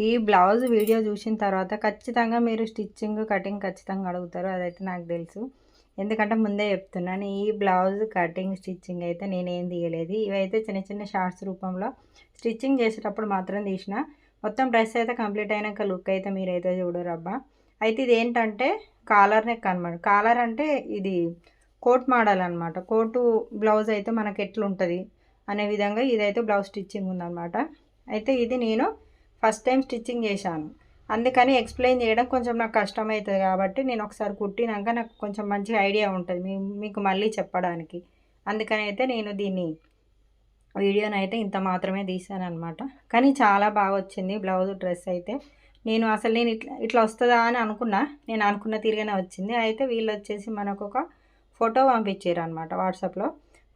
ఈ blouse video చూసిన తర్వాత ఖచ్చితంగా మీరు స్టిచ్చింగ్ కటింగ్ ఖచ్చితంగా అడుగుతారు, అదైతే నాకు తెలుసు. ఎందుకంటే ముందే చెప్తున్నాను, ఈ బ్లౌజ్ కటింగ్ స్టిచ్చింగ్ అయితే నేనేం తీయలేదు. ఇవైతే చిన్న చిన్న షార్ట్స్ రూపంలో స్టిచ్చింగ్ చేసేటప్పుడు మాత్రం తీసిన. మొత్తం డ్రెస్ అయితే కంప్లీట్ అయినాక లుక్ అయితే మీరైతే చూడరబ్బా. అయితే ఇది ఏంటంటే కాలర్ నెక్ అనమాట. కాలర్ అంటే ఇది కోట్ మోడల్ అనమాట. కోటు బ్లౌజ్ అయితే మనకి ఎట్లుంటుంది అనే విధంగా ఇదైతే బ్లౌజ్ స్టిచ్చింగ్ ఉందన్నమాట. అయితే ఇది నేను ఫస్ట్ టైం స్టిచ్చింగ్ చేశాను, అందుకని ఎక్స్ప్లెయిన్ చేయడం కొంచెం నాకు కష్టమవుతుంది. కాబట్టి నేను ఒకసారి కుట్టినాక నాకు కొంచెం మంచి ఐడియా ఉంటుంది మీకు మళ్ళీ చెప్పడానికి. అందుకని అయితే నేను దీన్ని వీడియోనైతే ఇంత మాత్రమే తీసాను అనమాట. కానీ చాలా బాగా వచ్చింది బ్లౌజ్ డ్రెస్ అయితే. నేను ఇట్లా వస్తుందా అని అనుకున్నా, నేను అనుకున్న తీరుగానే వచ్చింది. అయితే వీళ్ళు వచ్చేసి మనకు ఒక ఫోటో పంపించారు అనమాట వాట్సాప్లో.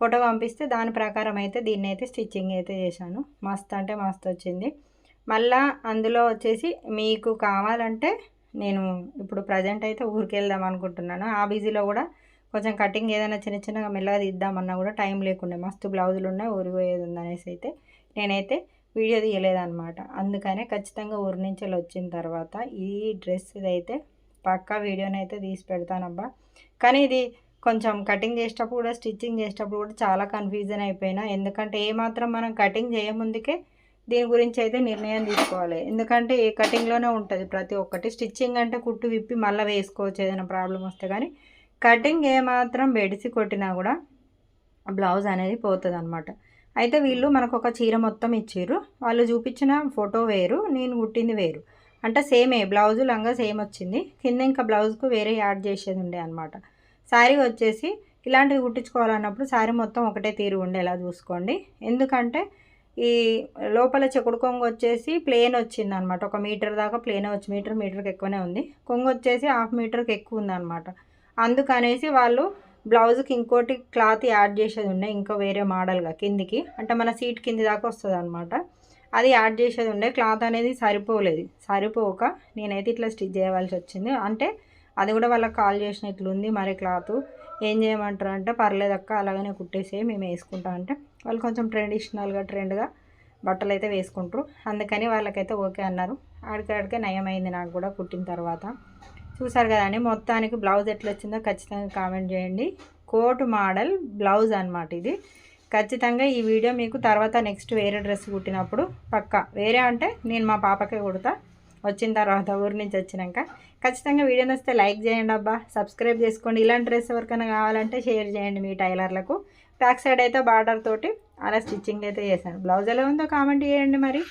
ఫోటో పంపిస్తే దాని ప్రకారం అయితే దీన్ని అయితే స్టిచ్చింగ్ అయితే చేశాను. మస్తు అంటే మస్తు వచ్చింది. మళ్ళా అందులో వచ్చేసి మీకు కావాలంటే నేను ఇప్పుడు ప్రజెంట్ అయితే ఊరికి వెళ్దాం అనుకుంటున్నాను. ఆ బిజీలో కూడా కొంచెం కటింగ్ ఏదైనా చిన్న చిన్నగా మెల్లగా తీద్దామన్నా కూడా టైం లేకుండా మస్తు బ్లౌజులు ఉన్నాయి, ఊరికి పోయేది ఉందనేసి అయితే నేనైతే వీడియో తీయలేదన్నమాట. అందుకనే ఖచ్చితంగా ఊరి నుంచి వచ్చిన తర్వాత ఈ డ్రెస్ అయితే పక్కా వీడియోనైతే తీసి పెడతానబ్బా. కానీ ఇది కొంచెం కటింగ్ చేసేటప్పుడు కూడా స్టిచ్చింగ్ చేసేటప్పుడు కూడా చాలా కన్ఫ్యూజన్ అయిపోయినా. ఎందుకంటే ఏమాత్రం మనం కటింగ్ చేయముందుకే దీని గురించి అయితే నిర్ణయం తీసుకోవాలి. ఎందుకంటే ఏ కటింగ్లోనే ఉంటుంది ప్రతి ఒక్కటి. స్టిచ్చింగ్ అంటే కుట్టు విప్పి మళ్ళీ వేసుకోవచ్చు ఏదైనా ప్రాబ్లం వస్తే, కానీ కటింగ్ ఏమాత్రం బెడిసి కొట్టినా కూడా బ్లౌజ్ అనేది పోతుంది అనమాట. అయితే వీళ్ళు మనకు ఒక చీర మొత్తం ఇచ్చారు. వాళ్ళు చూపించిన ఫోటో వేరు, నేను కుట్టింది వేరు. అంటే సేమే బ్లౌజు లంగా సేమ్ వచ్చింది, కింద ఇంకా బ్లౌజ్కు వేరే యాడ్ చేసేది ఉండే అనమాట. శారీ వచ్చేసి ఇలాంటివి కుట్టించుకోవాలన్నప్పుడు శారీ మొత్తం ఒకటే తీరు ఉండేలా చూసుకోండి. ఎందుకంటే ఈ లోపల చెకుడు కొంగు వచ్చేసి ప్లేన్ వచ్చింది అనమాట. 1 మీటర్ దాకా ప్లేనే వచ్చి, మీటర్కి ఎక్కువనే ఉంది. కొంగు వచ్చేసి 1/2 మీటర్కి ఎక్కువ ఉందన్నమాట. అందుకనేసి వాళ్ళు బ్లౌజ్కి ఇంకోటి క్లాత్ యాడ్ చేసేది ఉండే, ఇంకా వేరే మోడల్గా కిందికి, అంటే మన సీట్ కింది దాకా వస్తుంది అనమాట. అది యాడ్ చేసేది ఉండే. క్లాత్ అనేది సరిపోక నేనైతే ఇట్లా స్టిచ్ చేయవలసి వచ్చింది. అంటే అది కూడా వాళ్ళకి కాల్ చేసిన ఇట్లుంది మరి క్లాత్ ఏం చేయమంటారు అంటే, పర్లేదక్క అలాగనే కుట్టేసే మేము వేసుకుంటాం అంటే, వాళ్ళు కొంచెం ట్రెండ్గా బట్టలు అయితే వేసుకుంటారు. అందుకని వాళ్ళకైతే ఓకే అన్నారు. ఆడికాడికే నయమైంది నాకు కూడా కుట్టిన తర్వాత. చూసారు కదండి మొత్తానికి బ్లౌజ్ ఎట్లా వచ్చిందో ఖచ్చితంగా కామెంట్ చేయండి. కోట్ మోడల్ బ్లౌజ్ అనమాట ఇది. ఖచ్చితంగా ఈ వీడియో మీకు తర్వాత నెక్స్ట్ వేరే డ్రెస్ కుట్టినప్పుడు పక్కా, వేరే అంటే నేను మా పాపకే కుడతా వచ్చిన తర్వాత, ఊరి నుంచి వచ్చినాక. ఖచ్చితంగా వీడియో నచ్చితే లైక్ చేయండి అబ్బా, సబ్స్క్రైబ్ చేసుకోండి. ఇలాంటి డ్రెస్ ఎవరికైనా కావాలంటే షేర్ చేయండి మీ టైలర్లకు. బ్యాక్ సైడ్ అయితే బార్డర్ తోటి అలా స్టిచ్చింగ్ అయితే చేశాను. బ్లౌజ్ ఎలా ఉందో కామెంట్ చేయండి మరి.